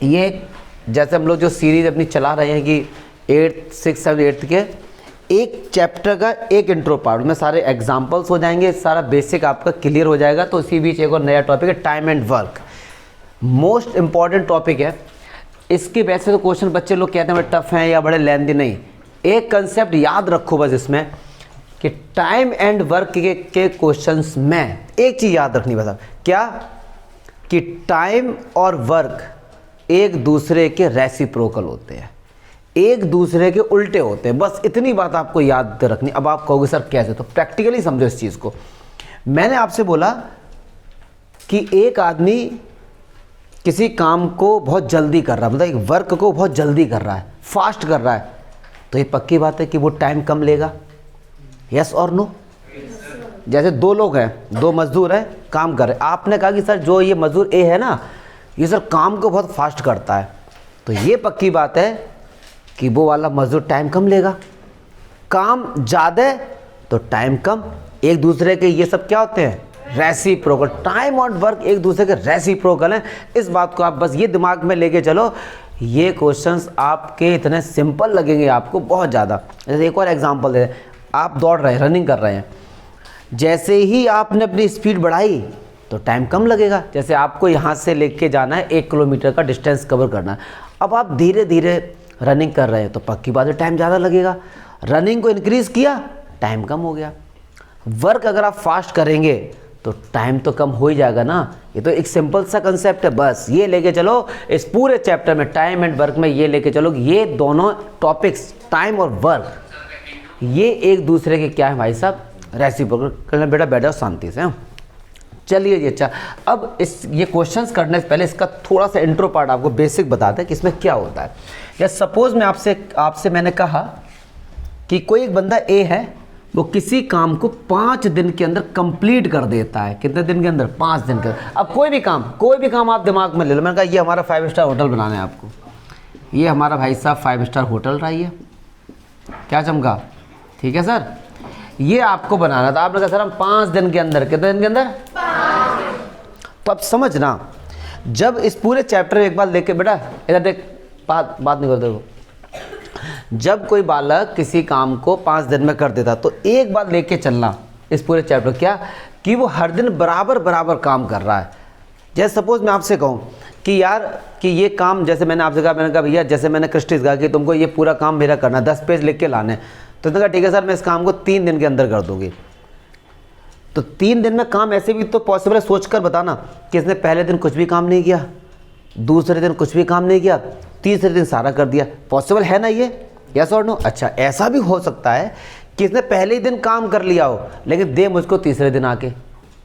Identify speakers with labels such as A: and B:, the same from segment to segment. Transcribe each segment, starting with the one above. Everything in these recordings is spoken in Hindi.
A: ये जैसे हम लोग जो सीरीज अपनी चला रहे हैं कि 8th 6th 7th 8th के एक चैप्टर का एक इंट्रो पार्ट में सारे एग्जाम्पल्स हो जाएंगे, सारा बेसिक आपका क्लियर हो जाएगा। तो इसी बीच एक और नया टॉपिक है time and work, most important topic है। इसके वैसे तो क्वेश्चन बच्चे लोग कहते हैं बड़े टफ हैं या बड़े लेंथी, नहीं। एक कंसेप्ट याद रखो बस इसमें कि टाइम एंड वर्क के क्वेश्चंस में एक चीज़ याद रखनी बस, क्या कि टाइम और वर्क एक दूसरे के रेसिप्रोकल होते हैं, एक दूसरे के उल्टे होते हैं। बस इतनी बात आपको याद रखनी। अब आप कहोगे सर कैसे, तो प्रैक्टिकली समझो इस चीज़ को। मैंने आपसे बोला कि एक आदमी किसी काम को बहुत जल्दी कर रहा है, मतलब एक वर्क को बहुत जल्दी कर रहा है, फास्ट कर रहा है, तो ये पक्की बात है कि वो टाइम कम लेगा। यस और नो? जैसे दो लोग हैं, दो मजदूर हैं, काम कर रहे हैं। आपने कहा कि सर जो ये मजदूर ए है ना, ये सर काम को बहुत फास्ट करता है, तो ये पक्की बात है कि वो वाला मजदूर टाइम कम लेगा। काम ज़्यादा तो टाइम कम। एक दूसरे के ये सब क्या होते हैं? रेसिप्रोकल। टाइम और वर्क एक दूसरे के रेसिप्रोकल हैं। इस बात को आप बस ये दिमाग में लेके चलो। ये क्वेश्चंस आपके इतने सिंपल लगेंगे आपको बहुत ज़्यादा। जैसे एक और एग्जांपल दे, आप दौड़ रहे हैं, रनिंग कर रहे हैं, जैसे ही आपने अपनी स्पीड बढ़ाई तो टाइम कम लगेगा। जैसे आपको यहाँ से लेके जाना है 1 किलोमीटर का डिस्टेंस कवर करना है, अब आप धीरे धीरे रनिंग कर रहे हैं तो पक्की बात है टाइम ज़्यादा लगेगा। रनिंग को इंक्रीज़ किया, टाइम कम हो गया। वर्क अगर आप फास्ट करेंगे तो टाइम तो कम हो ही जाएगा ना। ये तो एक सिंपल सा कंसेप्ट है, बस ये लेके चलो इस पूरे चैप्टर में, टाइम एंड वर्क में ये लेके चलो। ये दोनों टॉपिक्स, टाइम और वर्क, ये एक दूसरे के क्या है भाई साहब? रेसिप्रोकल। बेटा बैठ जाओ शांति से। चलिए जी, अच्छा अब ये क्वेश्चंस करने से पहले इसका थोड़ा सा इंट्रो पार्ट आपको बेसिक बताते हैं कि इसमें क्या होता है। या सपोज मैं आपसे मैंने कहा कि कोई एक बंदा ए है, वो किसी काम को 5 दिन के अंदर कंप्लीट कर देता है। कितने दिन के अंदर? 5 दिन के अंदर। अब कोई भी काम आप दिमाग में ले लो। मैंने कहा ये हमारा 5 स्टार होटल बनाना है आपको, ये हमारा भाई साहब 5 स्टार होटल रहा है, क्या चमका? ठीक है सर, ये आपको बनाना था। आपने कहा सर हम 5 दिन के अंदर। कितने दिन के अंदर? 5। तो अब समझना, जब इस पूरे चैप्टर एक बार लेके, बेटा इधर देख, बात नहीं कर दो। जब कोई बालक किसी काम को 5 दिन में कर देता तो एक बार लेके चलना इस पूरे चैप्टर, क्या कि वो हर दिन बराबर काम कर रहा है। जैसे सपोज मैं आपसे कहूँ कि यार कि ये काम, जैसे मैंने आपसे कहा, मैंने कहा भैया जैसे मैंने क्रिस्टिस कहा कि तुमको ये पूरा काम मेरा करना, 10 पेज लिख के लाने, तो तुमने कहा ठीक है सर मैं इस काम को 3 दिन के अंदर कर दूंगी। तो 3 दिन में काम ऐसे भी तो पॉसिबल है। सोच कर बताना कि इसने पहले दिन कुछ भी काम नहीं किया, दूसरे दिन कुछ भी काम नहीं किया, तीसरे दिन सारा कर दिया। पॉसिबल है ना ये? यस और नो? अच्छा ऐसा भी हो सकता है कि इसने पहले ही दिन काम कर लिया हो लेकिन दे मुझको तीसरे दिन आके।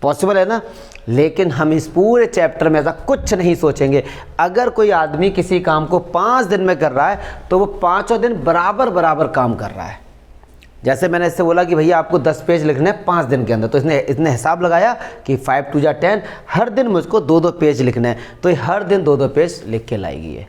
A: पॉसिबल है ना? लेकिन हम इस पूरे चैप्टर में ऐसा कुछ नहीं सोचेंगे। अगर कोई आदमी किसी काम को 5 दिन में कर रहा है तो वो 5 दिन बराबर काम कर रहा है। जैसे मैंने इससे बोला कि भैया आपको 10 पेज लिखने हैं 5 दिन के अंदर, तो इसने हिसाब लगाया कि 5 2 10, हर दिन मुझको 2 पेज लिखने हैं, तो ये हर दिन 2 पेज लिख के लाएगी ये।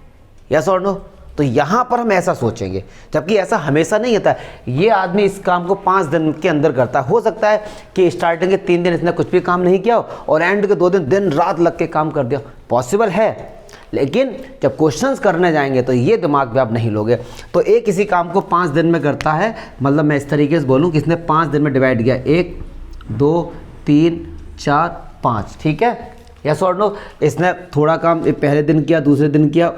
A: यस और नो? तो यहाँ पर हम ऐसा सोचेंगे, जबकि ऐसा हमेशा नहीं होता है। ये आदमी इस काम को 5 दिन के अंदर करता है। हो सकता है कि स्टार्टिंग के 3 दिन इसने कुछ भी काम नहीं किया हो और एंड के 2 दिन रात लग के काम कर दिया। पॉसिबल है, लेकिन जब क्वेश्चंस करने जाएंगे तो ये दिमाग में आप नहीं लोगे। तो एक किसी काम को 5 दिन में करता है, मतलब मैं इस तरीके से बोलूँ कि इसने 5 दिन में डिवाइड किया, 1 2 3 4 5, ठीक है? यस और नो? इसने थोड़ा काम पहले दिन किया, दूसरे दिन किया,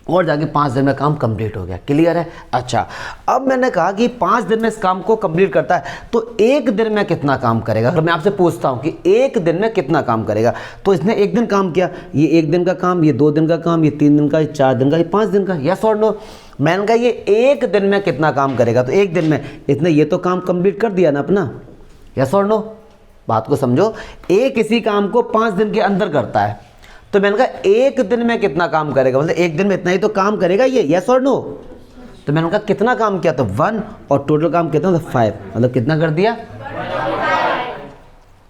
A: और जाके 5 दिन में काम कंप्लीट हो गया। क्लियर है? अच्छा अब मैंने कहा कि 5 दिन में इस काम को कंप्लीट करता है, तो एक दिन में कितना काम करेगा? अगर मैं आपसे पूछता हूं कि एक दिन में कितना काम करेगा, तो इसने एक दिन काम किया, ये 1 दिन का काम, ये 2 दिन का काम, ये 3 दिन का, ये 4 दिन का, ये 5 दिन का। यस और नो? मैंने कहा ये एक दिन में कितना काम करेगा, तो एक दिन में इसने ये तो काम कंप्लीट कर दिया ना अपना। यस और नो? बात को समझो। एक किसी काम को 5 दिन के अंदर करता है, तो मैंने कहा एक दिन में कितना काम करेगा, मतलब एक दिन में इतना ही तो काम करेगा ये। यस और नो? तो मैंने कहा कितना काम किया, तो 1, और टोटल काम कितना, तो 5, मतलब कितना कर दिया?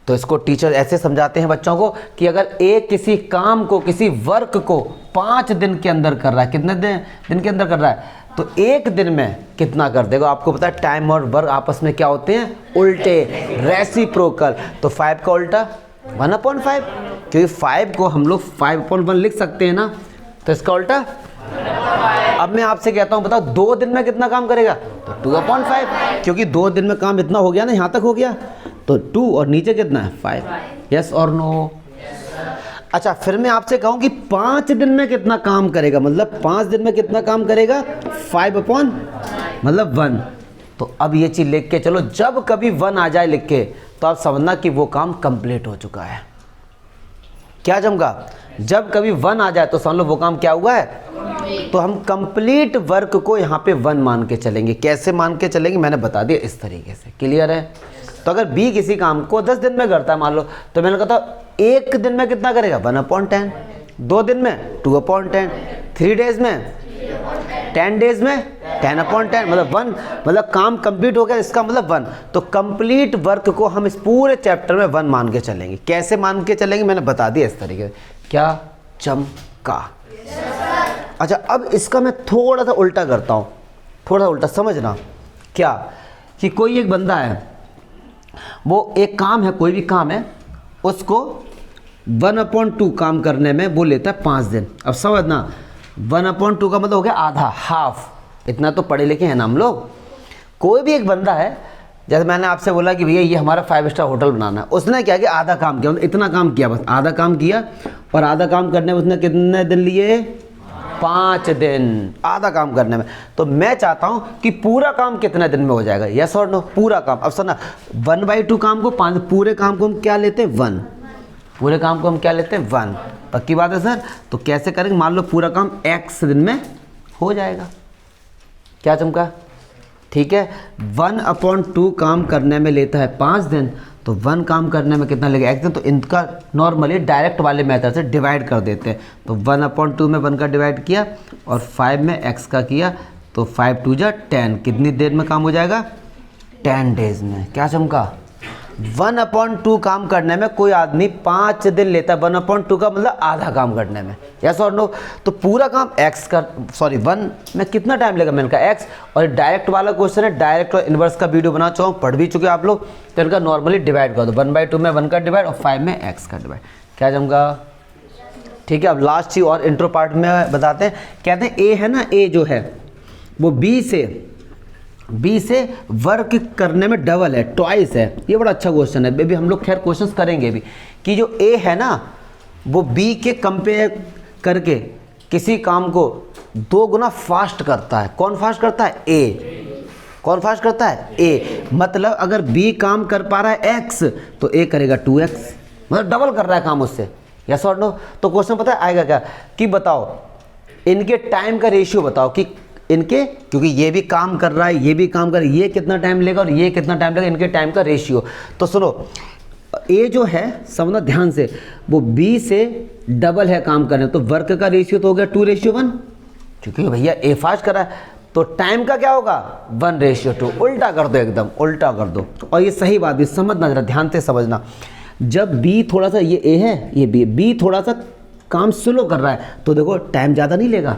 A: तो इसको टीचर ऐसे समझाते हैं बच्चों को कि अगर एक किसी काम को, किसी वर्क को 5 दिन के अंदर कर रहा है, कितने दिन के अंदर कर रहा है, तो एक दिन में कितना कर देगा? आपको पता है टाइम और वर्क आपस में क्या होते हैं? उल्टे, रेसिप्रोकल। तो 5 का उल्टा 1/5, क्योंकि 5 को हम लोग 5/1 लिख सकते हैं ना, तो इसका उल्टा। अब मैं आपसे कहता हूं बताओ 2 दिन में कितना काम करेगा, तो 2/5, क्योंकि 2 दिन में काम इतना हो गया ना, यहां तक हो गया, तो 2 और नीचे कितना है 5। यस और नो? अच्छा फिर मैं आपसे कहूं कि 5 दिन में कितना काम करेगा, मतलब 5 दिन में कितना काम करेगा, 5 मतलब 1। तो अब ये चीज लिख के चलो, जब कभी 1 आ जाए लिख के तो आप समझना कि वो काम कंप्लीट हो चुका है। क्या चमका? जब कभी 1 आ जाए तो समझ लो वो काम क्या हुआ है। तो हम कंप्लीट वर्क को यहाँ पे 1 मान के चलेंगे। कैसे मान के चलेंगे मैंने बता दिया, इस तरीके से। क्लियर है? तो अगर बी किसी काम को 10 दिन में करता है मान लो, तो मैंने कहा था 1 दिन में कितना करेगा, 1/10, 2 दिन में 2/10, 3 डेज में 10 डेज में 10/10, मतलब 1, मतलब काम कंप्लीट हो गया, इसका मतलब 1। तो कंप्लीट वर्क को हम इस पूरे चैप्टर में 1 मान के चलेंगे। कैसे मान के चलेंगे मैंने बता दिया इस तरीके से। क्या चमका? अच्छा अब इसका मैं थोड़ा सा उल्टा करता हूँ, थोड़ा उल्टा समझना। क्या कि कोई एक बंदा है, वो एक काम है, कोई भी काम है, उसको 1/2 काम करने में वो लेता है 5 दिन। अब समझना 1/2 का मतलब हो गया आधा, हाफ। इतना तो पढ़े लिखे हैं ना हम लोग। कोई भी एक बंदा है, जैसे मैंने आपसे बोला कि भैया ये हमारा 5 स्टार होटल बनाना है, उसने क्या किया, आधा काम किया, मतलब इतना काम किया, बस आधा काम किया। और आधा काम करने में उसने कितने दिन लिए, 5 दिन आधा काम करने में। तो मैं चाहता हूं कि पूरा काम कितने दिन में हो जाएगा, यस और नो? पूरा काम। अब सुना 1/2 काम को 5, पूरे काम को हम क्या लेते हैं 1, पूरे काम को हम क्या लेते हैं 1। पक्की बात है सर? तो कैसे करेंगे, मान लो पूरा काम x दिन में हो जाएगा। क्या चमका? ठीक है, 1/2 काम करने में लेता है 5 दिन, तो 1 काम करने में कितना लगेगा, x दिन। तो इनका नॉर्मली डायरेक्ट वाले मेथड से डिवाइड कर देते हैं। तो 1/2 में 1 का डिवाइड किया और 5 में x का किया, तो 5 2 जा 10, कितनी देर में काम हो जाएगा, 10 डेज में। क्या चमका? 1/2 काम करने में कोई आदमी 5 दिन लेता है, 1/2 का मतलब आधा काम करने में, यस और नो? तो पूरा काम x का, सॉरी 1 में कितना टाइम लगेगा, मैंने कहा x। और डायरेक्ट वाला क्वेश्चन है, डायरेक्ट और इनवर्स का वीडियो बना चुका हूँ, पढ़ भी चुके आप लोग। तो इनका नॉर्मली डिवाइड कर दो, 1/2 में 1 का डिवाइड और 5 में x का डिवाइड। क्या जमगा? ठीक है। अब लास्ट चीज और इंट्रो पार्ट में बताते हैं। कहते हैं a है ना, a जो है वो B से वर्क करने में डबल है, ट्वाइस है। ये बड़ा अच्छा क्वेश्चन है बेबी, हम लोग खैर क्वेश्चंस करेंगे भी कि जो A है ना वो B के कंपेयर करके किसी काम को 2 गुना फास्ट करता है। कौन फास्ट करता है? A। कौन फास्ट करता है? A। मतलब अगर B काम कर पा रहा है X तो A करेगा 2x, मतलब डबल कर रहा है काम उससे, यस और नो? तो क्वेश्चन पता है आएगा क्या कि बताओ इनके टाइम का रेशियो बताओ कि इनके, क्योंकि ये भी काम कर रहा है, ये भी काम कर रहा है, ये कितना टाइम लेगा और ये कितना टाइम लेगा, इनके टाइम का रेशियो। तो सुनो, ए जो है समझना ध्यान से, वो बी से डबल है काम करने, तो वर्क का रेशियो तो हो गया 2:1, क्योंकि भैया ए फास्ट कर रहा है, तो टाइम का क्या होगा 1:2। उल्टा कर दो, एकदम उल्टा कर दो। और ये सही बात है, समझना जरा ध्यान से समझना। जब बी थोड़ा सा, ये ए है, ये बी थोड़ा सा काम स्लो कर रहा है, तो देखो टाइम ज़्यादा नहीं लेगा।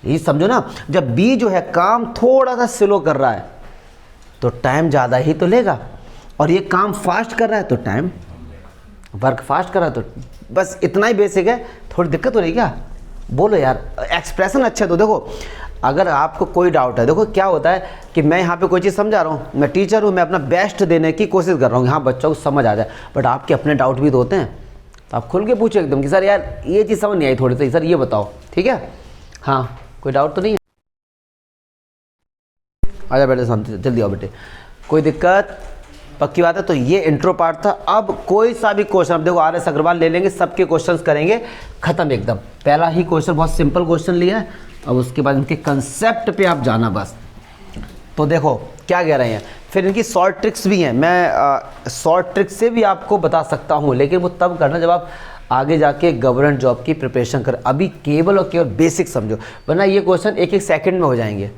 A: ये समझो ना, जब बी जो है काम थोड़ा सा स्लो कर रहा है तो टाइम ज़्यादा ही तो लेगा, और ये काम फास्ट कर रहा है तो टाइम, वर्क फास्ट कर रहा है तो बस इतना ही बेसिक है। थोड़ी दिक्कत हो रही क्या? बोलो यार, एक्सप्रेशन अच्छे तो देखो। अगर आपको कोई डाउट है, देखो क्या होता है कि मैं यहाँ पे कोई चीज़ समझा रहा हूँ, मैं टीचर हूँ, मैं अपना बेस्ट देने की कोशिश कर रहा हूँ, हाँ बच्चों को समझ आ जाए, बट आपके अपने डाउट भी तो होते हैं, तो आप खुल के पूछो एकदम कि सर यार ये चीज़ समझ नहीं आई थोड़ी सी, सर ये बताओ, ठीक है? हाँ, कोई डाउट तो नहीं है? आजा बेटे, शांति से जल्दी आओ बेटे, कोई दिक्कत? पक्की बात है। तो ये इंट्रो पार्ट था। अब कोई सा भी क्वेश्चन, अब देखो RS अग्रवाल ले लेंगे, सबके क्वेश्चंस करेंगे, खत्म एकदम। पहला ही क्वेश्चन बहुत सिंपल क्वेश्चन लिया है, अब उसके बाद इनके कंसेप्ट पे आप जाना बस। तो देखो क्या कह रहे हैं, फिर इनकी शॉर्ट ट्रिक्स भी हैं, मैं शॉर्ट ट्रिक्स से भी आपको बता सकता हूँ, लेकिन वो तब करना जब आप आगे जाके गवर्नमेंट जॉब की प्रिपरेशन करें। अभी केवल और केवल बेसिक समझो, वरना ये क्वेश्चन 1-1 सेकंड में हो जाएंगे,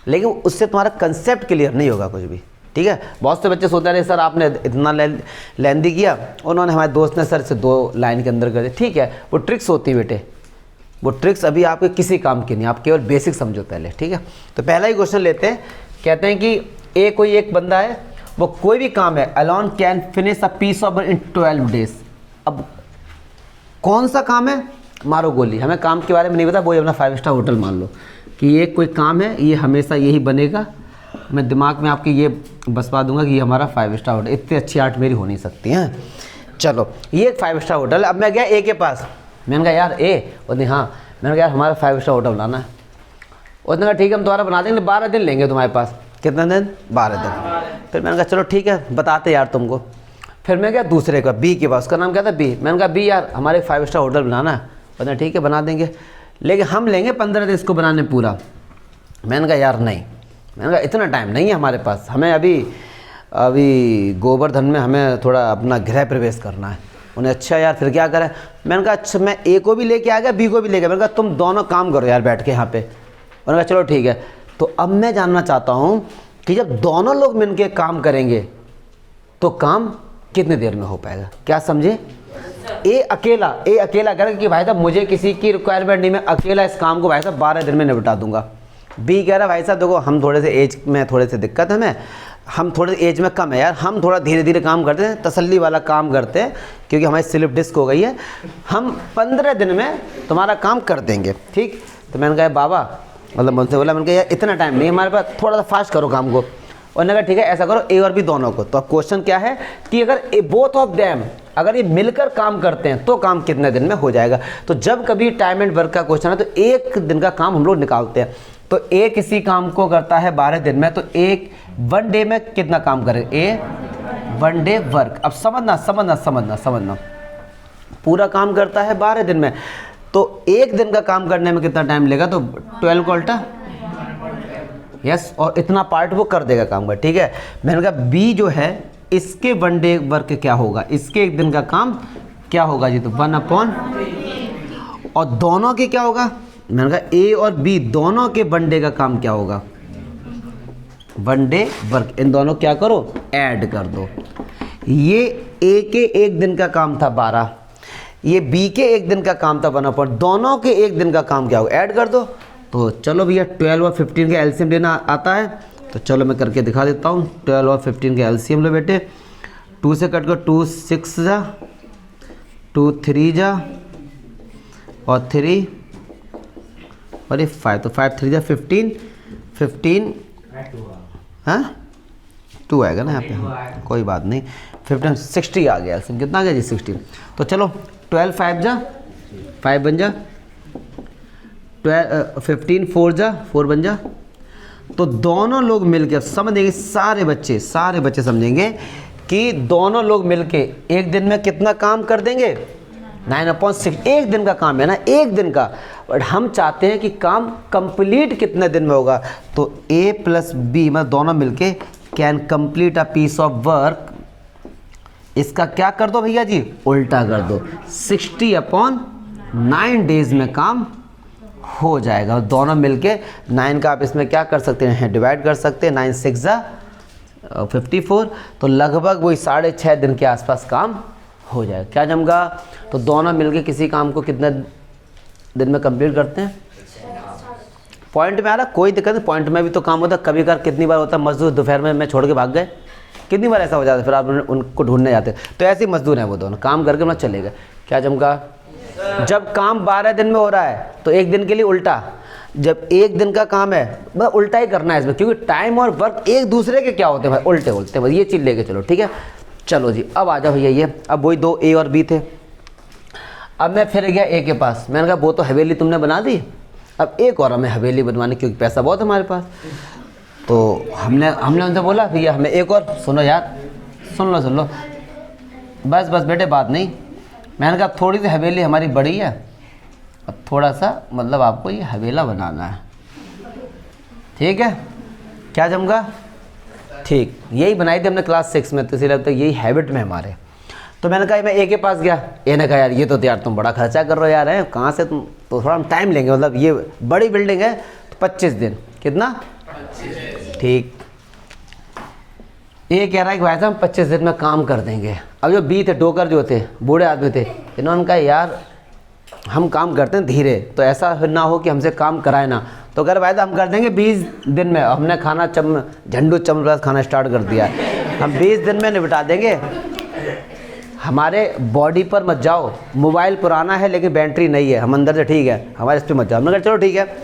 A: लेकिन उससे तुम्हारा कंसेप्ट क्लियर नहीं होगा कुछ भी, ठीक है? बहुत से बच्चे सोचते रहे सर आपने इतना लेंदी किया, उन्होंने, हमारे दोस्त ने सर से 2 लाइन के अंदर कर दिया। ठीक है, वो ट्रिक्स होती है बेटे, वो ट्रिक्स अभी आपके किसी काम की नहीं, आप केवल बेसिक समझो पहले, ठीक है? तो पहला ही क्वेश्चन लेते हैं। कहते हैं कि कोई एक बंदा है, वो कोई भी काम है, alone can finish a piece of in 12 days. अब कौन सा काम है? मारो गोली, हमें काम के बारे में नहीं पता, वो अपना 5 स्टार होटल मान लो कि ये कोई काम है, ये हमेशा यही बनेगा, मैं दिमाग में आपके ये बसवा दूंगा कि ये हमारा 5 स्टार होटल। इतनी अच्छी आर्ट मेरी हो नहीं सकती है। चलो ये एक 5 स्टार होटल। अब मैं गया ए के पास, मैंने कहा यार ए, उसने हाँ, मैंने कहा यार हमारा 5 स्टार होटल बनाना है। उसने कहा ठीक है हम तुम्हारा बना देंगे, 12 दिन लेंगे तुम्हारे पास। कितने दिन? 12 दिन। फिर मैंने कहा चलो ठीक है बताते यार तुमको। फिर मैं गया दूसरे का, बी के पास, उसका नाम क्या था? बी। मैंने कहा बी यार हमारे 5 स्टार होटल बनाना है। उसने ठीक है बना देंगे, लेकिन हम लेंगे 15 दिन इसको बनाने पूरा। मैंने कहा यार नहीं, मैंने कहा इतना टाइम नहीं है हमारे पास, हमें अभी गोवर्धन में हमें थोड़ा अपना गृह प्रवेश करना है। उन्हें अच्छा यार फिर क्या करें? मैंने कहा अच्छा मैं ए को भी लेके आ गया, बी को भी लेके। मैंने कहा तुम दोनों काम करो यार बैठ के यहाँ पे। उन्होंने कहा चलो ठीक है। तो अब मैं जानना चाहता हूँ कि जब दोनों लोग मिलके काम करेंगे तो काम कितने देर में हो पाएगा? क्या समझे? ए अकेला करेगा कि भाई साहब मुझे किसी की रिक्वायरमेंट नहीं, मैं अकेला इस काम को भाई साहब 12 दिन में निपटा दूंगा। बी कह रहा भाई साहब देखो हम थोड़े से एज में थोड़े से दिक्कत है, हमें हम थोड़े एज में कम है यार, हम थोड़ा धीरे धीरे काम करते हैं, तसल्ली वाला काम करते हैं, क्योंकि हमारी स्लिप डिस्क हो गई है, हम 15 दिन में तुम्हारा काम कर देंगे। ठीक। तो मैंने कहा बाबा, मतलब मुझसे बोला, मैंने कहा यार इतना टाइम नहीं हमारे पास, थोड़ा सा फास्ट करो काम को। उन्होंने कहा ठीक है ऐसा करो ए और बी दोनों को। तो अब क्वेश्चन क्या है कि अगर बोथ ऑफ देम अगर ये मिलकर काम करते हैं तो काम कितने दिन में हो जाएगा? तो जब कभी टाइम एंड वर्क का क्वेश्चन है तो एक दिन का काम हम लोग निकालते हैं। तो ए किसी काम को करता है 12 दिन में, तो एक 1 डे में कितना काम करे? ए 1 डे वर्क। अब समझना पूरा काम करता है 12 दिन में, तो एक दिन का काम करने में कितना टाइम लेगा? तो 12 को उल्टा, यस, और इतना पार्ट वो कर देगा काम का। ठीक है। मैंने कहा बी जो है इसके 1 डे वर्क क्या होगा, इसके एक दिन का काम क्या होगा जी? तो 1/, और दोनों के क्या होगा? मैंने कहा ए और बी दोनों के 1 डे का काम क्या होगा? 1 डे वर्क। इन दोनों क्या करो? ऐड कर दो। ये ए के एक दिन का काम था 12, ये बी के एक दिन का काम था 1/, दोनों के एक दिन का काम क्या होगा? ऐड कर दो। तो चलो भैया 12 और 15 का एलसीएम लेना आता है, तो चलो मैं करके दिखा देता हूँ। 12 और 15 का एलसीएम लो बेटे, 2 से कट कर 2 6 जा, 2 3 जा, और 3 और ये 5, तो 5 3 जा 15 हाँ 2 आएगा ना यहाँ पे, कोई बात नहीं। 15 60 आ गया एलसीएम। कितना आ गया जी? 16। तो चलो 12 5 जा, 5 बन जा, 15 4 जा, 4 बन जा। तो दोनों लोग मिलकर समझेंगे, सारे बच्चे समझेंगे कि दोनों लोग मिलके एक दिन में कितना काम कर देंगे? 9/6। एक दिन का काम है ना, एक दिन का, बट हम चाहते हैं कि काम कंप्लीट कितने दिन में होगा? तो ए प्लस बी मतलब दोनों मिलके can complete a piece of work. इसका क्या कर दो भैया जी? उल्टा कर दो। 60/9 डेज में काम हो जाएगा। दोनों मिलके 9 का आप इसमें क्या कर सकते हैं? डिवाइड कर सकते हैं। 9 6 जा 54, तो लगभग वही 6.5 दिन के आसपास काम हो जाएगा। क्या जमगा? तो दोनों मिलके किसी काम को कितने दिन में कंप्लीट करते हैं? पॉइंट में आ रहा? कोई दिक्कत नहीं, पॉइंट में भी तो काम होता है। कभी कभार कितनी बार होता है मजदूर दोपहर में मैं छोड़ के भाग गए, कितनी बार ऐसा हो जाता है, फिर आप उनको ढूंढने जाते। तो ऐसे ही मजदूर हैं वो दोनों, काम करके ना चले गए। क्या जमगा? जब काम 12 दिन में हो रहा है तो एक दिन के लिए उल्टा, जब एक दिन का काम है बस उल्टा ही करना है इसमें, क्योंकि टाइम और वर्क एक दूसरे के क्या होते हैं भाई? उल्टे बस। ये चीज़ लेके चलो, ठीक है। चलो जी अब आ जाओ भैया, ये अब वही 2 ए और बी थे। अब मैं फिर गया ए के पास, मैंने कहा वो तो हवेली तुमने बना दी, अब एक और हमें हवेली बनवानी, क्योंकि पैसा बहुत है हमारे पास। तो हमने उनसे बोला भैया हमें एक और, सुनो यार, सुन लो, बस बेटे बात नहीं। मैंने कहा थोड़ी सी हवेली हमारी बड़ी है, अब थोड़ा सा मतलब आपको ये हवेला बनाना है, ठीक है? क्या जमगा? ठीक, यही बनाई थी हमने क्लास 6 में, तो इसलिए लगता है यही हैबिट में हमारे। तो मैंने कहा मैं ए के पास गया, ए ने कहा यार ये तो यार तुम बड़ा खर्चा कर रहे हो यार, है कहाँ से तुम, तो थोड़ा हम टाइम लेंगे, मतलब ये बड़ी बिल्डिंग है तो 25 दिन। कितना? 25। ठीक। ए कह रहा है कि भाई साहब हम 25 दिन में काम कर देंगे। अब जो बी थे, डोकर जो थे, बूढ़े आदमी थे, इन्होंने कहा यार हम काम करते हैं धीरे, तो ऐसा ना हो कि हमसे काम कराए ना। तो कह रहे भाई साहब हम कर देंगे 20 दिन में। हमने खाना झंडू चम्मच खाना स्टार्ट कर दिया, हम 20 दिन में निपटा देंगे। हमारे बॉडी पर मत जाओ, मोबाइल पुराना है लेकिन बैटरी नहीं है, हम अंदर से ठीक है, हमारे इस पर मत जाओ। मैंने कहा चलो ठीक है।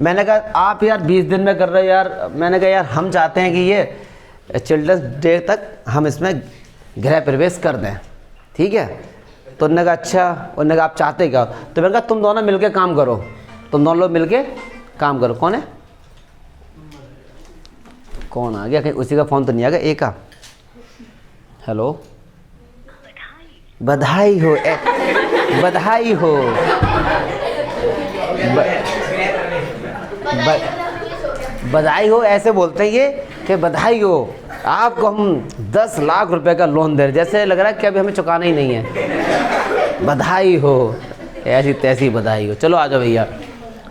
A: मैंने कहा आप यार 20 दिन में कर रहे हो यार। मैंने कहा यार हम चाहते हैं कि ये चिल्ड्रंस डे तक हम इसमें गृह प्रवेश कर दें, ठीक है। तो उन्होंने कहा अच्छा, उन्होंने कहा आप चाहते क्या? तो मैंने कहा तुम दोनों मिलके काम करो, तुम दोनों लोग मिलके काम करो। कौन है? कौन आ गया? कहीं उसी का फ़ोन तो नहीं आ गया? एक का हेलो, बधाई हो, बधाई हो, बधाई हो ऐसे बोलते हैं ये कि बधाई हो, आपको हम 10 लाख रुपए का लोन दे रहे, जैसे लग रहा है कि अभी हमें चुकाना ही नहीं है। बधाई हो, ऐसी तैसी बधाई हो। चलो आ जाओ भैया।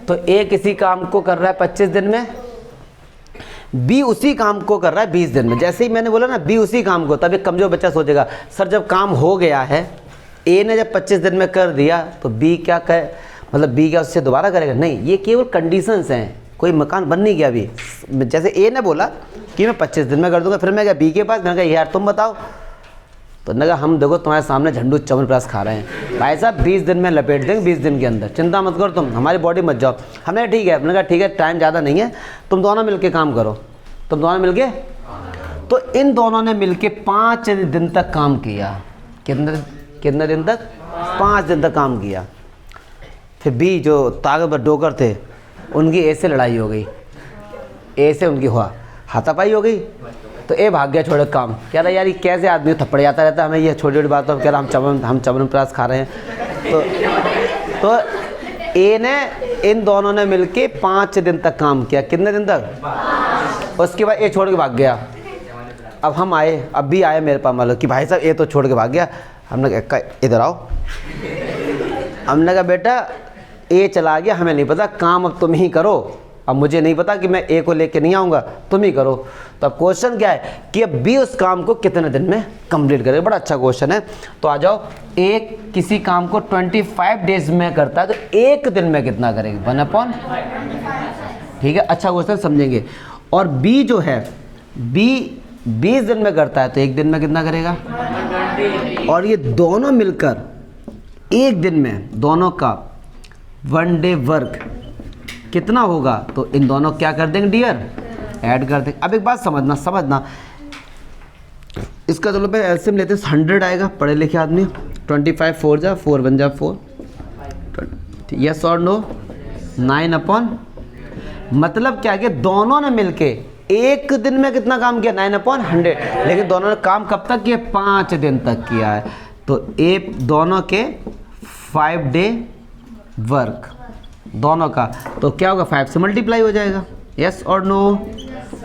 A: तो ए किसी काम को कर रहा है 25 दिन में, बी उसी काम को कर रहा है 20 दिन में। जैसे ही मैंने बोला ना बी उसी काम को, तब एक कमजोर बच्चा सोचेगा सर जब काम हो गया है, ए ने जब 25 दिन में कर दिया तो बी क्या कहे, मतलब बी क्या उससे दोबारा करेगा? नहीं, ये केवल कंडीशंस हैं, कोई मकान बन नहीं गया अभी। जैसे ए ने बोला कि मैं 25 दिन में कर दूंगा, फिर मैं गया बी के पास, मैंने कहा यार तुम बताओ। तो मैंने कहा हम देखो तुम्हारे सामने झंडू च्यवनप्राश खा रहे हैं भाई साहब, 20 दिन में लपेट देंगे, 20 दिन के अंदर, चिंता मत करो तुम, हमारी बॉडी मत जाओ। हमने कहा ठीक है, मैंने कहा ठीक है टाइम ज़्यादा नहीं है, तुम दोनों मिलके काम करो, तुम दोनों मिलके। तो इन दोनों ने मिलके 5 दिन तक काम किया। कितने दिन तक? 5 दिन तक काम किया। फिर बी जो ताकतवर डोकर थे उनकी ए से लड़ाई हो गई, ए से उनकी हुआ हाथापाई हो गई। तो ए भाग गया छोड़ काम, कह रहा यार ये कैसे आदमी थप्पड़ जाता रहता है, हमें ये छोटी छोटी बातों पर कह रहा हम च्यवनप्राश खा रहे हैं। तो ए ने इन दोनों ने मिलके 5 दिन तक काम किया। कितने दिन तक? उसके बाद ए छोड़ के भाग गया। अब हम आए, अब भी आए मेरे पास, मतलब कि भाई साहब ए तो छोड़ के भाग गया। हमने कहा इधर आओ, हमने कहा बेटा ए चला गया, हमें नहीं पता, काम अब तुम ही करो, अब मुझे नहीं पता कि मैं ए को लेके नहीं आऊँगा, तुम ही करो। तो अब क्वेश्चन क्या है कि अब बी उस काम को कितने दिन में कंप्लीट करेगा। बड़ा अच्छा क्वेश्चन है। तो आ जाओ, ए किसी काम को 25 डेज में करता है तो 1 दिन में कितना करेगा? 1/, ठीक है, अच्छा क्वेश्चन समझेंगे। और बी जो है, बी 20 दिन में करता है तो 1 दिन में कितना करेगा? और ये दोनों मिलकर 1 दिन में दोनों का 1 डे वर्क कितना होगा? तो इन दोनों क्या कर देंगे डियर? ऐड कर देंगे। अब एक बात समझना, इसका चलो मैं एलसीएम लेते हैं, 100 आएगा, पढ़े लिखे आदमी। 25 4 जा 4 1 जा 4, यस और नो? 9/, मतलब क्या कि दोनों ने मिलके 1 दिन में कितना काम किया? 9/100। लेकिन दोनों ने काम कब तक किया? 5 दिन तक किया है। तो ए दोनों के 5 डे वर्क दोनों का, तो क्या होगा? 5 से मल्टीप्लाई हो जाएगा, यस और नो?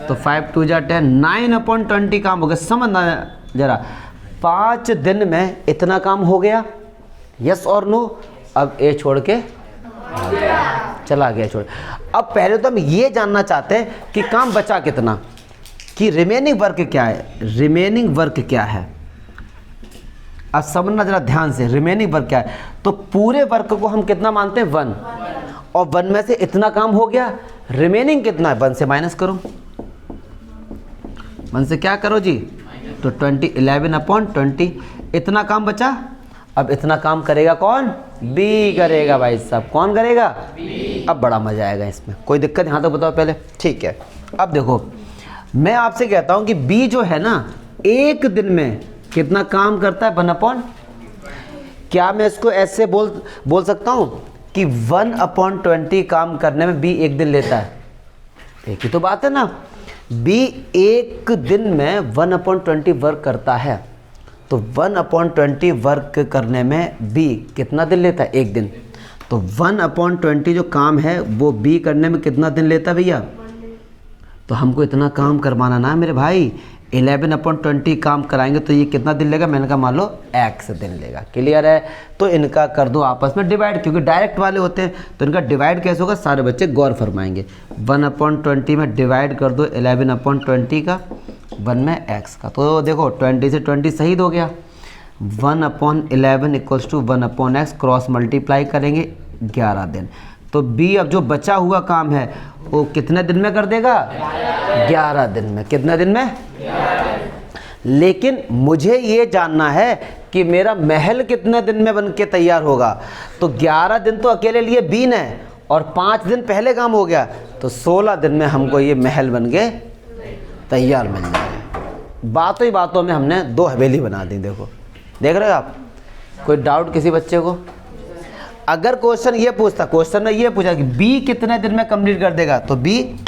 A: तो 5 2 जा 10, 9/20 काम हो गया। समझना जरा, 5 दिन में इतना काम हो गया, यस और नो? अब ए छोड़ के चला गया छोड़। अब पहले तो हम ये जानना चाहते हैं कि काम बचा कितना, कि रिमेनिंग वर्क क्या है, रिमेनिंग वर्क क्या है। अब समझना जरा ध्यान से, रिमेनिंग वर्क क्या है। तो पूरे वर्क को हम कितना मानते हैं? 1, और 1 में से इतना काम हो गया, रिमेनिंग कितना है? 1 से माइनस करो, 1 से क्या करो जी? तो 11/20 इतना काम बचा। अब इतना काम करेगा कौन? बी करेगा भाई साहब। कौन करेगा? बी। अब बड़ा मजा आएगा इसमें, कोई दिक्कत यहाँ तो बताओ पहले, ठीक है। अब देखो, मैं आपसे कहता हूँ कि बी जो है ना 1 दिन में कितना काम करता है? 1/, क्या मैं इसको ऐसे बोल सकता हूँ कि 1/20 काम करने में बी 1 दिन लेता है? एक ही तो बात है ना, बी 1 दिन में 1/20 वर्क करता है। तो 1/20 वर्क करने में बी कितना दिन लेता है? 1 दिन। तो 1/20 जो काम है वो बी करने में कितना दिन लेता है भैया? तो हमको इतना काम करवाना ना मेरे भाई, 11/20 काम कराएंगे तो ये कितना दिन लेगा? मैंने कहा मान लो x दिन लेगा। क्लियर है? तो इनका कर दो आपस में डिवाइड, क्योंकि डायरेक्ट वाले होते हैं तो इनका डिवाइड कैसे होगा? सारे बच्चे गौर फरमाएंगे। 1/20 में डिवाइड कर दो 11/20 का, 1 में x का। तो देखो 20 से 20 शहीद हो गया। 1/11 = 1/x, क्रॉस मल्टीप्लाई करेंगे 11 दिन। तो बी अब जो बचा हुआ काम है वो कितने दिन में कर देगा? 11 दिन में। कितने दिन में? लेकिन मुझे ये जानना है कि मेरा महल कितने दिन में बन के तैयार होगा। तो 11 दिन तो अकेले लिए बीन है और 5 दिन पहले काम हो गया, तो 16 दिन में हमको ये महल बन के तैयार मिल जाए। बातों ही बातों में हमने 2 हवेली बना दी। देखो, देख रहे हो आप? कोई डाउट किसी बच्चे को? अगर क्वेश्चन ये पूछता, क्वेश्चन में ये पूछा कि बी कितने दिन में कंप्लीट कर देगा, तो बी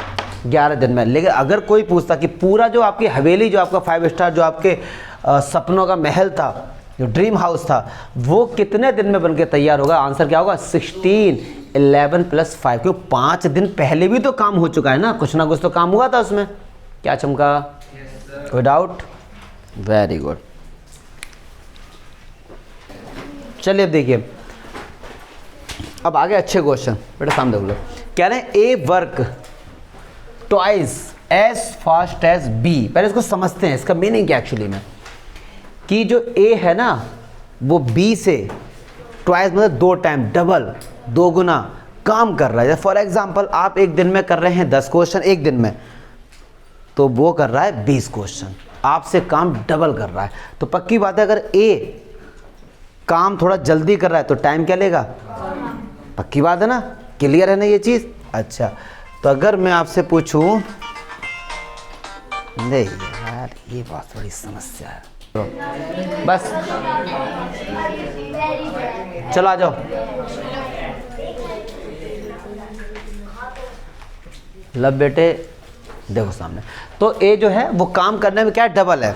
A: 11 दिन में। लेकिन अगर कोई पूछता कि पूरा जो आपकी हवेली, जो आपका 5 स्टार, जो आपके सपनों का महल था, जो ड्रीम हाउस था, वो कितने दिन में बनके तैयार होगा, आंसर क्या होगा? 16, 11 + 5। क्यों? 5 दिन पहले भी तो काम हो चुका है ना कुछ तो काम हुआ था उसमें। क्या चमका? कोई डाउट? Very good. चलिए अब देखिए, अब आगे अच्छे क्वेश्चन बेटा सामने देख लो। कह रहे हैं A work twice as fast as B. पहले इसको समझते हैं, इसका मीनिंग क्या एक्चुअली में, कि जो ए है ना वो बी से ट्वाइस मतलब 2 टाइम, डबल, 2 गुना काम कर रहा है। फॉर एग्जांपल आप एक दिन में कर रहे हैं 10 क्वेश्चन एक दिन में, तो वो कर रहा है 20 क्वेश्चन, आपसे काम डबल कर रहा है। तो पक्की बात है अगर ए काम थोड़ा जल्दी कर रहा है तो टाइम क्या लेगा? पक्की बात है ना? क्लियर है ना ये चीज़? अच्छा, तो अगर मैं आपसे पूछूं, नहीं यार ये बहुत बड़ी समस्या है, तो बस चलो आ जाओ। लब बेटे देखो सामने, तो ए जो है वो काम करने में क्या है? डबल है।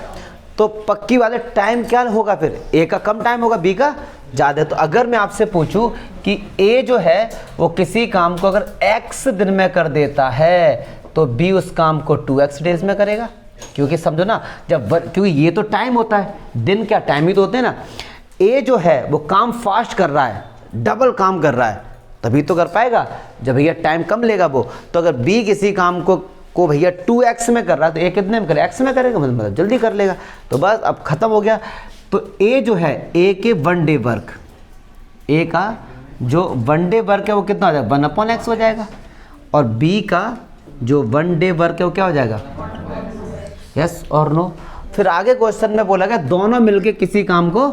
A: तो पक्की बात है टाइम क्या होगा फिर? ए का कम टाइम होगा, बी का ज़्यादा। तो अगर मैं आपसे पूछूं कि ए जो है वो किसी काम को अगर x दिन में कर देता है, तो बी उस काम को 2x डेज में करेगा। क्योंकि समझो ना, क्योंकि ये तो टाइम होता है, दिन क्या टाइम ही तो होते हैं ना। ए जो है वो काम फास्ट कर रहा है, डबल काम कर रहा है, तभी तो कर पाएगा जब भैया टाइम कम लेगा वो। तो अगर बी किसी काम को भैया 2x में कर रहा है, तो ए कितने में करे? x में करेगा, मतलब जल्दी कर लेगा। तो बस अब खत्म हो गया। तो ए जो है, ए के 1 डे वर्क, ए का जो 1 डे वर्क है वो कितना हो जाएगा? 1/x हो जाएगा। और बी का जो 1 डे वर्क है वो क्या हो जाएगा? यस और नो? फिर आगे क्वेश्चन में बोला गया दोनों मिलके किसी काम को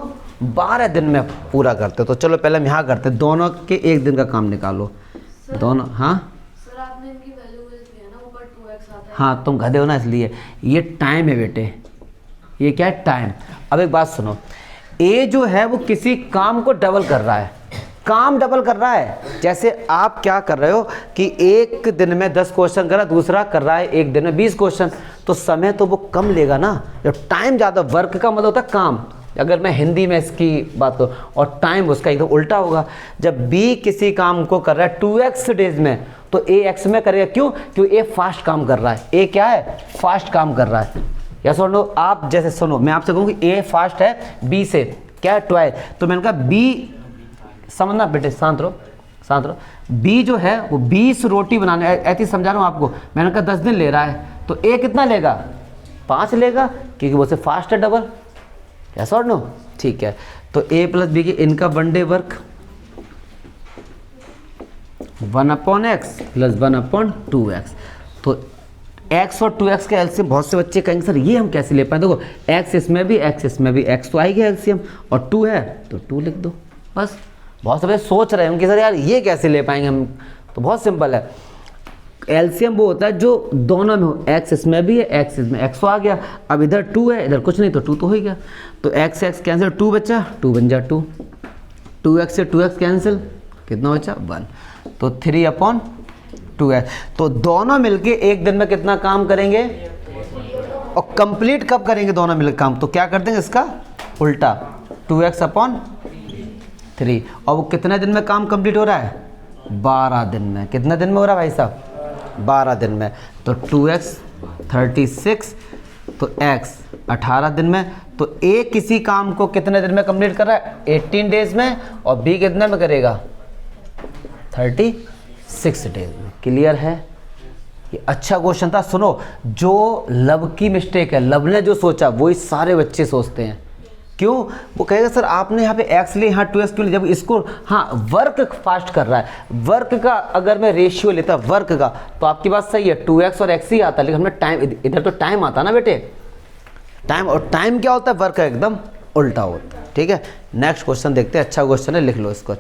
A: 12 दिन में पूरा करते। तो चलो पहले हम यहाँ करते, दोनों के 1 दिन का काम निकालो। दोनों, हाँ
B: सर आपने इनकी वैल्यू दिया ना, ऊपर 2x आता है।
A: हाँ तुम गधे हो ना, इसलिए ये टाइम है बेटे, ये क्या है? टाइम। अब एक बात सुनो, ए जो है वो किसी काम को डबल कर रहा है, काम डबल कर रहा है। जैसे आप क्या कर रहे हो कि एक दिन में 10 क्वेश्चन कर रहा है, दूसरा कर रहा है एक दिन में 20 क्वेश्चन, तो समय तो वो कम लेगा ना। जब टाइम ज़्यादा, वर्क का मतलब होता है काम, अगर मैं हिंदी में इसकी बात करूँ, और टाइम उसका एकदम उल्टा होगा। जब बी किसी काम को कर रहा है 2x डेज में, तो ए x में करेगा। क्यों? क्योंकि ए फास्ट काम कर रहा है। ए क्या है? फास्ट काम कर रहा है। या सुनो, आप जैसे सुनो, मैं आपसे कहूँ कि ए फास्ट है बी से, क्या है? ट्वाइस। तो मैंने कहा बी, समझना बेटे, शांत रहो शांत रहो। बी जो है वो 20 रोटी बनाने, ऐसी समझा रहा हूँ आपको। मैंने कहा 10 दिन ले रहा है, तो ए कितना लेगा? 5 लेगा, क्योंकि वो से फास्ट है डबल। यस और नो? ठीक है। तो ए प्लस बी की इनका 1 day work 1/x plus 1/2x। तो x और 2x के एलसीएम बहुत से बच्चे कहेंगे सर ये हम कैसे ले पाए? देखो x इसमें भी, x इसमें भी, x तो आएगी एलसीएम, और 2 है तो 2 लिख दो बस। बहुत से बच्चे सोच रहे हैं कि सर यार ये कैसे ले पाएंगे हम, तो बहुत सिंपल है। एलसीएम वो होता है जो दोनों में हो, x इसमें भी है, x इसमें, x तो आ गया। अब इधर 2 है, इधर कुछ नहीं, तो 2 तो हो ही गया। तो x कैंसिल, 2 बचा, 2 बन जा 2, 2x से 2x कैंसिल, कितना बचा? 1। तो 3/2x। तो दोनों मिलके एक दिन में कितना काम करेंगे? और कंप्लीट कब करेंगे दोनों मिलकर काम? तो क्या कर देंगे इसका उल्टा, 2x/3। और वो कितने दिन में काम कंप्लीट हो रहा है? 12 दिन में। कितने दिन में हो रहा है भाई साहब? 12 दिन में। तो 2x 36, तो x 18 दिन में। तो ए किसी काम को कितने दिन में कंप्लीट कर रहा है? 18 डेज में। और बी कितने में करेगा? 36 डेज में। क्लियर है? ये अच्छा क्वेश्चन था। सुनो, जो लब की मिस्टेक है, लब ने जो सोचा वही सारे बच्चे सोचते हैं। क्यों? वो कहेगा सर आपने यहाँ पे x लिए, यहाँ 2x क्यों लिया? जब इसको, हाँ वर्क फास्ट कर रहा है, वर्क का अगर मैं रेशियो लेता वर्क का, तो आपकी बात सही है, 2x और x ही आता, लेकिन हमने टाइम, इधर तो टाइम आता ना बेटे, टाइम, और टाइम क्या होता है, वर्क का एकदम उल्टा होता है। ठीक है, नेक्स्ट क्वेश्चन देखते हैं, अच्छा क्वेश्चन है, लिख लो इसको।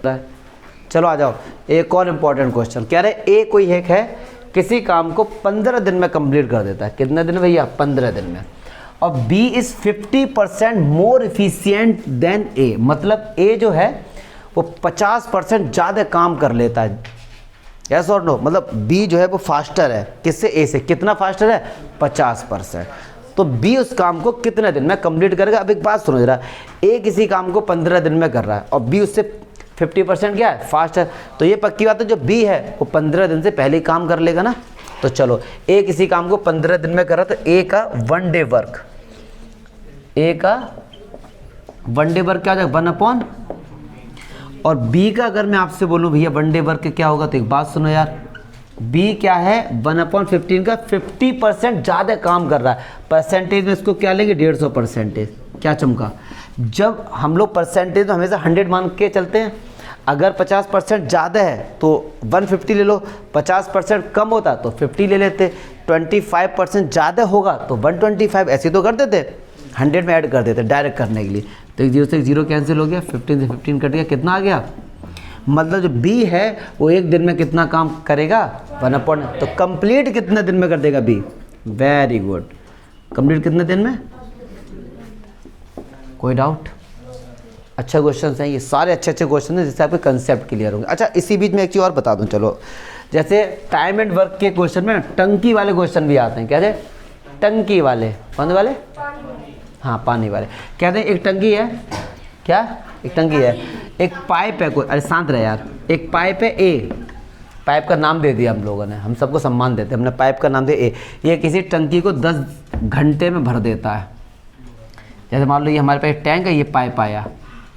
A: चलो आ जाओ, एक और इम्पॉर्टेंट क्वेश्चन कह रहे ए कोई एक है किसी काम को 15 दिन में कंप्लीट कर देता है। कितने दिन भैया, 15 दिन में। और B is 50% more efficient than A, मतलब ए जो है वो 50% ज़्यादा काम कर लेता है। यस और नो, मतलब बी जो है वो फास्टर है किससे, ए से। कितना फास्टर है, 50%। तो बी उस काम को कितने दिन में कंप्लीट करेगा। अब एक बात सुनो जरा, ए किसी काम को 15 दिन में कर रहा है और बी उससे 50% क्या है, फास्ट है। तो ये पक्की बात है जो बी है वो 15 दिन से पहले ही काम कर लेगा ना। तो चलो, ए किसी काम को 15 दिन में कर रहा, तो ए का 1 डे वर्क, ए का 1 डे वर्क क्या हो जाएगा, 1/। और बी का अगर मैं आपसे बोलूं भैया 1 डे वर्क क्या होगा, तो एक बात सुनो यार, बी क्या है 1/15 का 50% ज़्यादा काम कर रहा है। परसेंटेज में इसको क्या लेंगे, 150%। क्या चमका, जब हम लोग परसेंटेज में हमेशा 100 मान के चलते हैं। अगर 50% ज़्यादा है तो 150 ले लो, 50% कम होता तो 50 ले लेते, 25% ज़्यादा होगा तो 125 ऐसे तो कर देते, 100 में ऐड कर देते डायरेक्ट करने के लिए। तो एक 0 से 0 कैंसिल हो गया, 15 से 15 कट गया, कितना आ गया। मतलब जो बी है वो एक दिन में कितना काम करेगा, 1/। तो कंप्लीट कितने दिन में कर देगा बी, वेरी गुड। कंप्लीट कितने दिन में, कोई डाउट। अच्छा क्वेश्चन है ये, सारे अच्छे अच्छे क्वेश्चन हैं जिससे आपके कंसेप्ट क्लियर होंगे। अच्छा इसी बीच में एक चीज़ और बता दूं, चलो जैसे टाइम एंड वर्क के क्वेश्चन में टंकी वाले क्वेश्चन भी आते हैं। कहते टंकी वाले, कौन वाले, हाँ पानी वाले। कहते हैं एक टंकी है, क्या, एक टंकी है, एक पाइप है, कोई, अरे शांत रहे यार, एक पाइप है ए, पाइप का नाम दे दिया हम लोगों ने, हम सबको सम्मान देते हैं, हमने पाइप का नाम दिया ए। ये किसी टंकी को 10 घंटे में भर देता है। जैसे मान लो ये हमारे पास टैंक है, ये पाइप आया,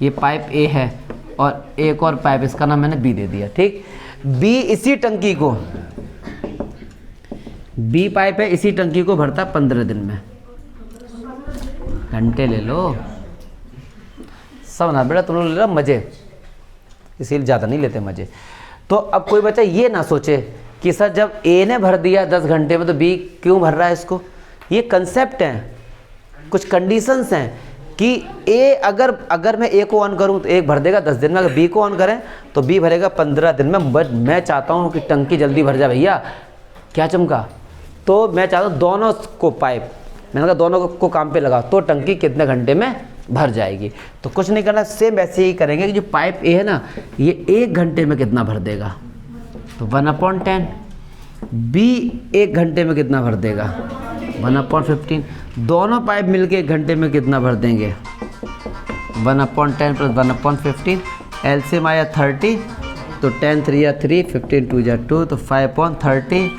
A: ये पाइप ए है और एक और पाइप, इसका नाम मैंने बी दे दिया। ठीक, बी इसी टंकी को, बी पाइप है, इसी टंकी को भरता 15 दिन में। घंटे ले लो, सब ना बेटा, तुम लोग ले लो मज़े, इसीलिए ज़्यादा नहीं लेते मज़े। तो अब कोई बच्चा ये ना सोचे कि सर जब ए ने भर दिया 10 घंटे में तो बी क्यों भर रहा है इसको। ये कंसेप्ट हैं, कुछ कंडीशंस हैं कि ए अगर मैं ए को ऑन करूं तो एक भर देगा 10 दिन में, अगर बी को ऑन करें तो बी भरेगा 15 दिन में। बट मैं चाहता हूं कि टंकी जल्दी भर जाए भैया, क्या चमका। तो मैं चाहता हूँ दोनों को पाइप, मैंने कहा दोनों को काम पे लगा तो टंकी कितने घंटे में भर जाएगी। तो कुछ नहीं करना, सेम वैसे ही करेंगे कि जो पाइप ए है ना, ये 1 घंटे में कितना भर देगा, तो 1/10। बी 1 घंटे में कितना भर देगा, 1/15। दोनों पाइप मिलके 1 घंटे में कितना भर देंगे, 1/10 + 1/15। एलसीएम आया 30, तो 10 3 या 3, 15 2 या 2, तो 5/30,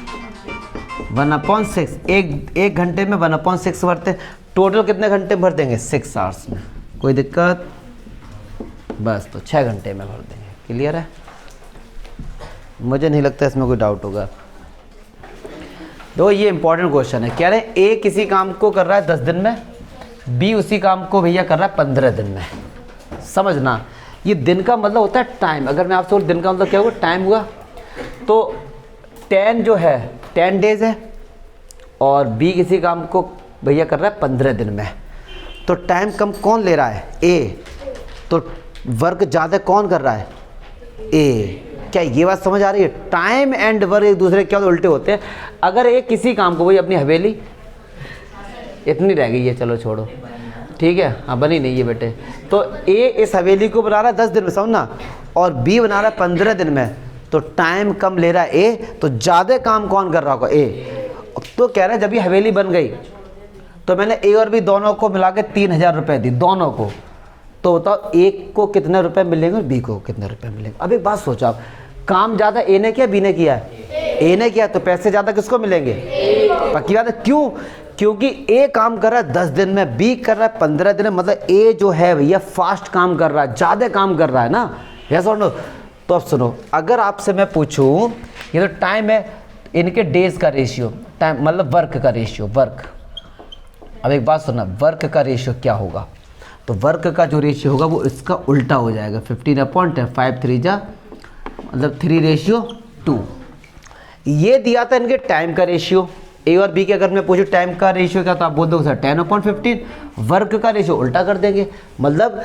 A: 1/6। एक घंटे में 1/6 भरते। टोटल कितने घंटे भर देंगे, 6 आवर्स में। कोई दिक्कत, बस तो 6 घंटे में भर देंगे। क्लियर है, मुझे नहीं लगता इसमें कोई डाउट होगा। तो ये इंपॉर्टेंट क्वेश्चन है, कह रहे हैं ए किसी काम को कर रहा है 10 दिन में, बी उसी काम को भैया कर रहा है 15 दिन में। समझना, ये दिन का मतलब होता है टाइम। अगर मैं आपसे बोलूं दिन का मतलब क्या हुआ, टाइम हुआ, तो 10 जो है 10 डेज है, और बी किसी काम को भैया कर रहा है 15 दिन में। तो टाइम कम कौन ले रहा है, ए, तो वर्क ज़्यादा कौन कर रहा है, ए। क्या ये बात समझ आ रही है, टाइम एंड वर्क एक दूसरे क्या उल्टे होते हैं। अगर एक किसी काम को, भाई अपनी हवेली इतनी रह गई है, चलो छोड़ो, ठीक है, हाँ बनी नहीं है बेटे, तो ए इस हवेली को बना रहा है 10 दिन में, समझना, और बी बना रहा है 15 दिन में। तो टाइम कम ले रहा है ए, तो ज़्यादा काम कौन कर रहा होगा, ए। तो कह रहा है जब ये हवेली बन गई तो मैंने ए और बी दोनों को मिला के 3000 रुपये दी दोनों को। तो बताओ एक को कितने रुपए मिलेंगे और बी को कितने रुपए मिलेंगे। अब एक बात सोचो आप, काम ज़्यादा ए ने किया बी ने किया, ए ने किया, तो पैसे ज़्यादा किसको मिलेंगे, पक्की बात है। क्यों, क्योंकि ए काम कर रहा है 10 दिन में, बी कर रहा है 15 दिन में। मतलब ए जो है भैया फास्ट काम कर रहा है, ज़्यादा काम कर रहा है ना, यस और नो। तो अब सुनो, अगर आपसे मैं पूछूं, ये तो टाइम है, इनके डेज का रेशियो, टाइम मतलब वर्क का रेशियो, वर्क। अब एक बात सुनना, वर्क का रेशियो क्या होगा, तो वर्क का जो रेशियो होगा वो इसका उल्टा हो जाएगा, 15/10, 5 3 जा मतलब 3:2। ये दिया था इनके टाइम का रेशियो, ए और बी के अगर मैं पूछूँ टाइम का रेशियो क्या, तो आप बोल दोगे सर 10/15। वर्क का रेशियो उल्टा कर देंगे, मतलब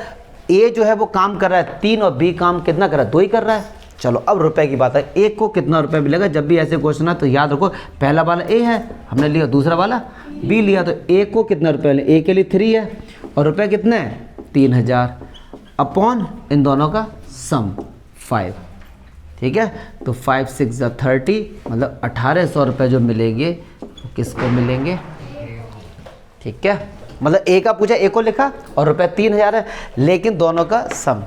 A: ए जो है वो काम कर रहा है 3 और बी काम कितना कर रहा है 2 ही कर रहा है। चलो अब रुपए की बात है, एक को कितना रुपए मिलेगा। जब भी ऐसे क्वेश्चन है तो याद रखो पहला वाला ए है हमने लिया, दूसरा वाला बी लिया, तो ए को कितना रुपए मिले, ए के लिए 3 है और रुपए कितने हैं 3000 अपॉन इन दोनों का सम 5। ठीक है, तो 5 6 30, मतलब 1800 रुपये जो मिलेंगे वो किसको मिलेंगे। ठीक है, मतलब ए का पूछा, ए को लिखा और रुपये 3000 है, लेकिन दोनों का सम।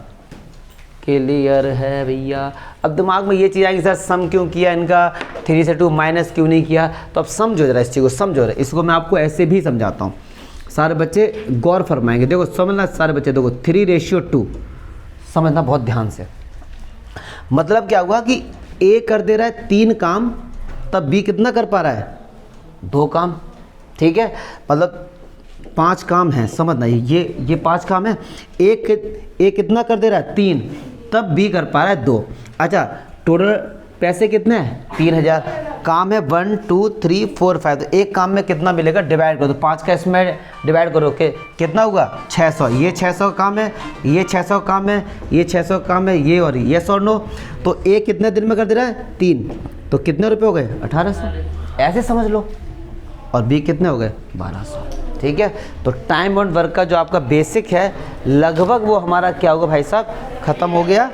A: क्लियर है भैया। अब दिमाग में ये चीज़ आएगी सर सम क्यों किया इनका, 3 से 2 माइनस क्यों नहीं किया, तो अब समझो जरा इस चीज़ को, समझो जरा इसको। मैं आपको ऐसे भी समझाता हूँ, सारे बच्चे गौर फरमाएंगे। देखो समझना सारे बच्चे, देखो 3:2 समझना बहुत ध्यान से। मतलब क्या हुआ कि ए कर दे रहा है 3 काम, तब बी कितना कर पा रहा है 2 काम। ठीक है, मतलब 5 काम हैं, समझना ये 5 काम है, ए कितना कर दे रहा है 3, तब बी कर पा रहा है 2। अच्छा टोटल पैसे कितने हैं 3000, काम है 1 2 3 4 5, तो एक काम में कितना मिलेगा डिवाइड करो, तो 5 का इसमें डिवाइड करो के कितना होगा 600। ये 600 काम है, ये 600 काम है, ये 600 काम है, ये और ये 100 नो, तो ए कितने दिन में कर दे रहा है 3, तो कितने रुपए हो गए 1800, ऐसे समझ लो। और बी कितने हो गए 1200। ठीक है, तो टाइम एंड वर्क का जो आपका बेसिक है लगभग वो हमारा क्या होगा भाई साहब खत्म हो गया।